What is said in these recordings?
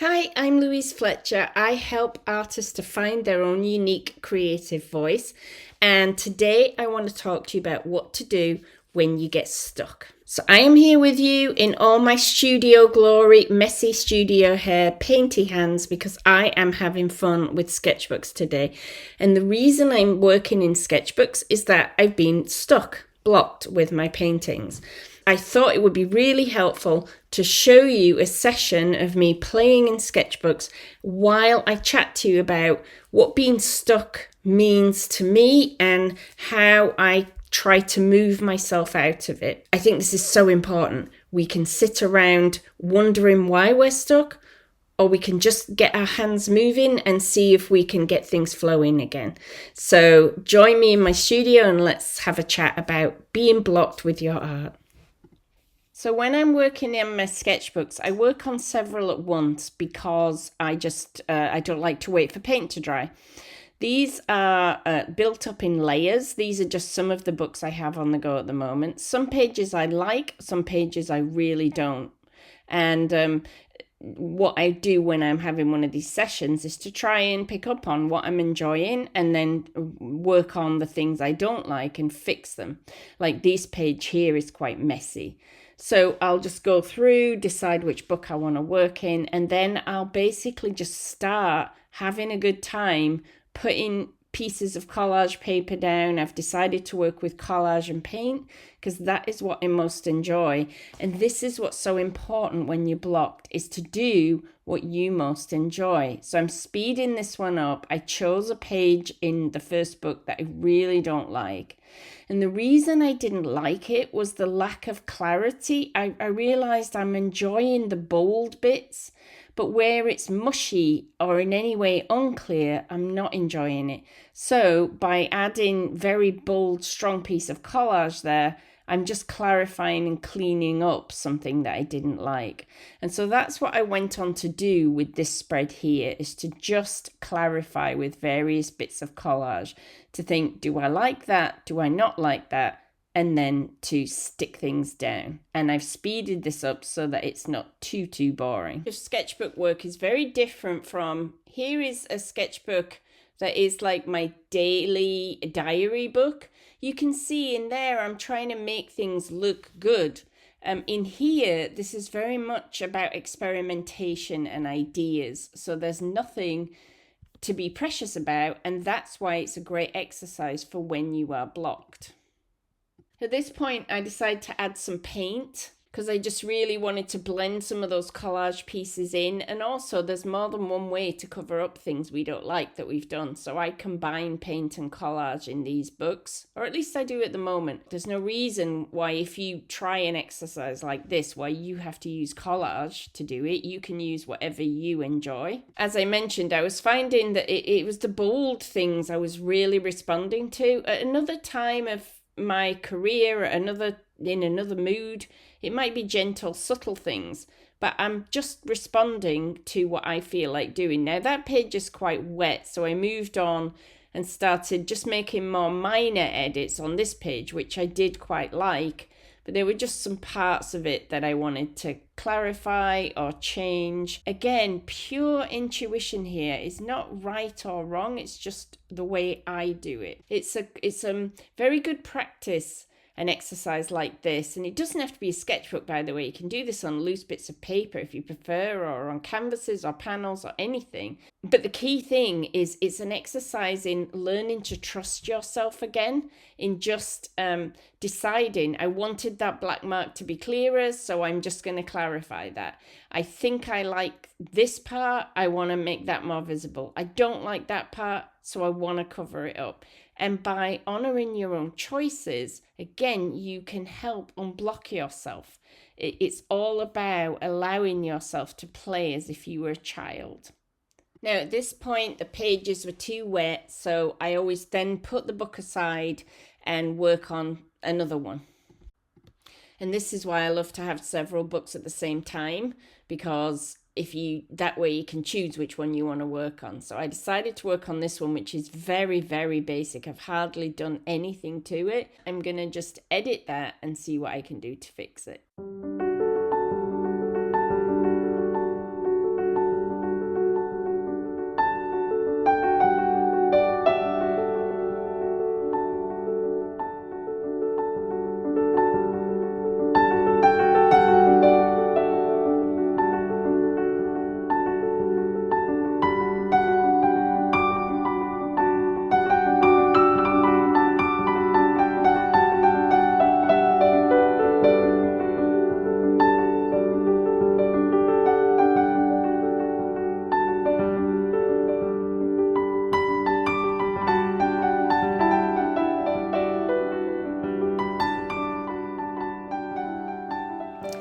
Hi, I'm Louise Fletcher. I help artists to find their own unique creative voice. And today I want to talk to you about what to do when you get stuck. So I am here with you in all my studio glory, messy studio hair, painty hands, because I am having fun with sketchbooks today. And the reason I'm working in sketchbooks is that I've been stuck, blocked with my paintings. I thought it would be really helpful to show you a session of me playing in sketchbooks while I chat to you about what being stuck means to me and how I try to move myself out of it. I think this is so important. We can sit around wondering why we're stuck, or we can just get our hands moving and see if we can get things flowing again. So join me in my studio and let's have a chat about being blocked with your art. So when I'm working in my sketchbooks, I work on several at once because I don't like to wait for paint to dry. These are built up in layers. These are just some of the books I have on the go at the moment. Some pages I like, some pages I really don't. And what I do when I'm having one of these sessions is to try and pick up on what I'm enjoying and then work on the things I don't like and fix them. Like this page here is quite messy. So I'll just go through, decide which book I want to work in, and then I'll basically just start having a good time putting pieces of collage paper down. I've decided to work with collage and paint because that is what I most enjoy. And this is what's so important when you're blocked, is to do what you most enjoy. So I'm speeding this one up. I chose a page in the first book that I really don't like. And the reason I didn't like it was the lack of clarity. I realized I'm enjoying the bold bits, but where it's mushy or in any way unclear, I'm not enjoying it. So by adding very bold, strong piece of collage there, I'm just clarifying and cleaning up something that I didn't like. And so that's what I went on to do with this spread here, is to just clarify with various bits of collage, to think, do I like that? Do I not like that? And then to stick things down. And I've speeded this up so that it's not too boring. Your sketchbook work is very different from, here is a sketchbook that is like my daily diary book. You can see in there I'm trying to make things look good. In here, this is very much about experimentation and ideas. So there's nothing to be precious about, and that's why it's a great exercise for when you are blocked. At this point, I decided to add some paint because I just really wanted to blend some of those collage pieces in. And also, there's more than one way to cover up things we don't like that we've done. So I combine paint and collage in these books, or at least I do at the moment. There's no reason why, if you try an exercise like this, why you have to use collage to do it. You can use whatever you enjoy. As I mentioned, I was finding that it was the bold things I was really responding to. At another time of my career, in another mood, it might be gentle, subtle things, but I'm just responding to what I feel like doing. Now that page is quite wet, so I moved on and started just making more minor edits on this page, which I did quite like, but there were just some parts of it that I wanted to clarify or change. Again, pure intuition here is not right or wrong, it's just the way I do it. It's a very good practice, an exercise like this, and it doesn't have to be a sketchbook, by the way. You can do this on loose bits of paper if you prefer, or on canvases or panels or anything. But the key thing is it's an exercise in learning to trust yourself again, in just deciding, I wanted that black mark to be clearer, so I'm just going to clarify that. I think I like this part, I want to make that more visible. I don't like that part, so I want to cover it up. And by honoring your own choices, again, you can help unblock yourself. It's all about allowing yourself to play as if you were a child. Now, at this point, the pages were too wet, so I always then put the book aside and work on another one. And this is why I love to have several books at the same time, because that way you can choose which one you want to work on. So I decided to work on this one, which is very, very basic. I've hardly done anything to it. I'm going to just edit that and see what I can do to fix it.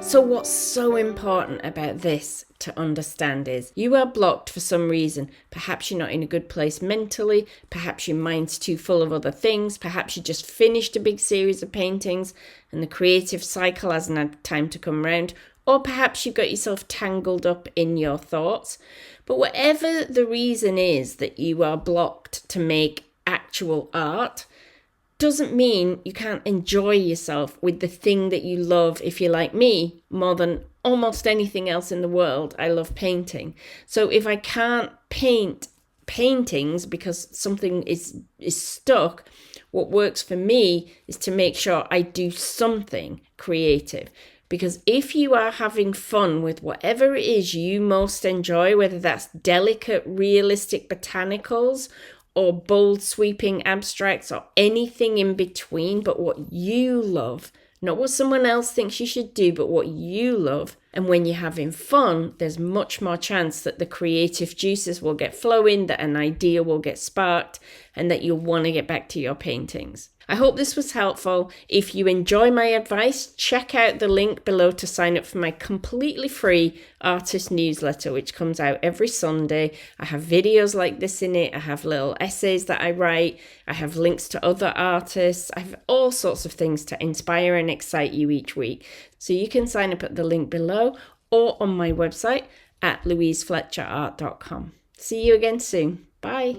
So what's so important about this to understand is you are blocked for some reason. Perhaps you're not in a good place mentally. Perhaps your mind's too full of other things. Perhaps you just finished a big series of paintings and the creative cycle hasn't had time to come round. Or perhaps you've got yourself tangled up in your thoughts. But whatever the reason is that you are blocked to make actual art, doesn't mean you can't enjoy yourself with the thing that you love. If you're like me, more than almost anything else in the world, I love painting. So if I can't paint paintings because something is stuck, what works for me is to make sure I do something creative. Because if you are having fun with whatever it is you most enjoy, whether that's delicate, realistic botanicals or bold, sweeping abstracts or anything in between, but what you love, not what someone else thinks you should do, but what you love. And when you're having fun, there's much more chance that the creative juices will get flowing, that an idea will get sparked, and that you'll want to get back to your paintings. I hope this was helpful. If you enjoy my advice, check out the link below to sign up for my completely free artist newsletter, which comes out every Sunday. I have videos like this in it. I have little essays that I write. I have links to other artists. I have all sorts of things to inspire and excite you each week. So you can sign up at the link below or on my website at louisefletcherart.com. See you again soon. Bye.